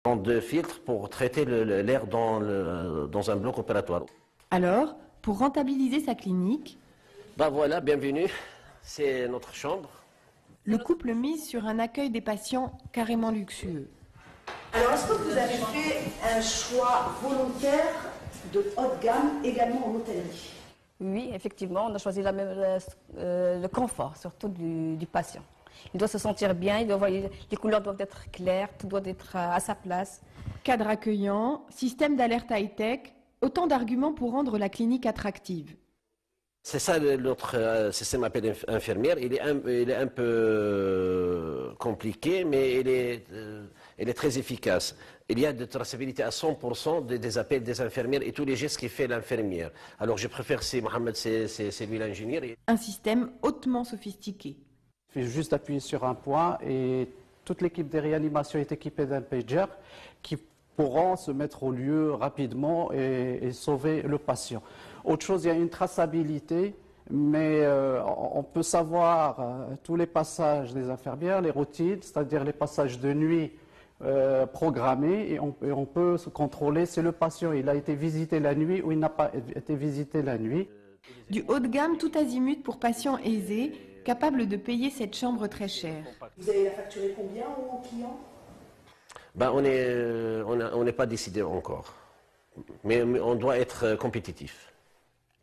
De filtres pour traiter l'air dans un bloc opératoire. Alors, pour rentabiliser sa clinique, Ben voilà, bienvenue, c'est notre chambre. le couple mise sur un accueil des patients carrément luxueux. Alors, est-ce que vous avez fait un choix volontaire de haut de gamme également en hôtellerie? Oui, effectivement, on a choisi le confort, surtout du patient. Il doit se sentir bien, les couleurs doivent être claires, tout doit être à sa place. Cadre accueillant, système d'alerte high-tech, autant d'arguments pour rendre la clinique attractive. C'est ça notre système appelé infirmière. Il est un peu compliqué, mais il est très efficace. Il y a de traçabilité à 100% des appels des infirmières et tous les gestes qu'il fait l'infirmière. Alors je préfère, si Mohamed, c'est lui l'ingénieur. Un système hautement sophistiqué. Il suffit juste d'appuyer sur un point et toute l'équipe de réanimation est équipée d'un pager qui pourront se mettre au lieu rapidement et sauver le patient. Autre chose, il y a une traçabilité, mais on peut savoir tous les passages des infirmières, les routines, c'est-à-dire les passages de nuit programmés, et on peut se contrôler si le patient il a été visité la nuit ou il n'a pas été visité la nuit. Du haut de gamme tout azimut pour patients aisés, capables de payer cette chambre très chère. Vous allez la facturer combien aux clients? Ben, on n'est pas décidé encore, mais on doit être compétitif.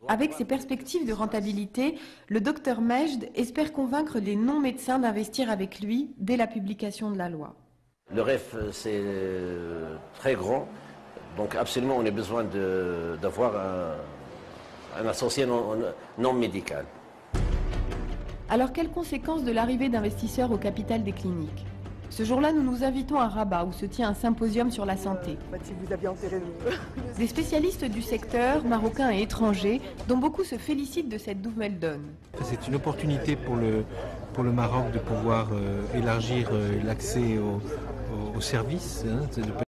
Avec ses perspectives de rentabilité, le docteur Majd espère convaincre des non-médecins d'investir avec lui dès la publication de la loi. Le rêve, c'est très grand, donc absolument on a besoin d'avoir un associé non médical. Alors, quelles conséquences de l'arrivée d'investisseurs au capital des cliniques? Ce jour-là, nous nous invitons à Rabat, où se tient un symposium sur la santé. Vous aviez enterré le... Des spécialistes du secteur, marocains et étrangers, dont beaucoup se félicitent de cette nouvelle donne. C'est une opportunité pour le Maroc de pouvoir élargir l'accès aux services.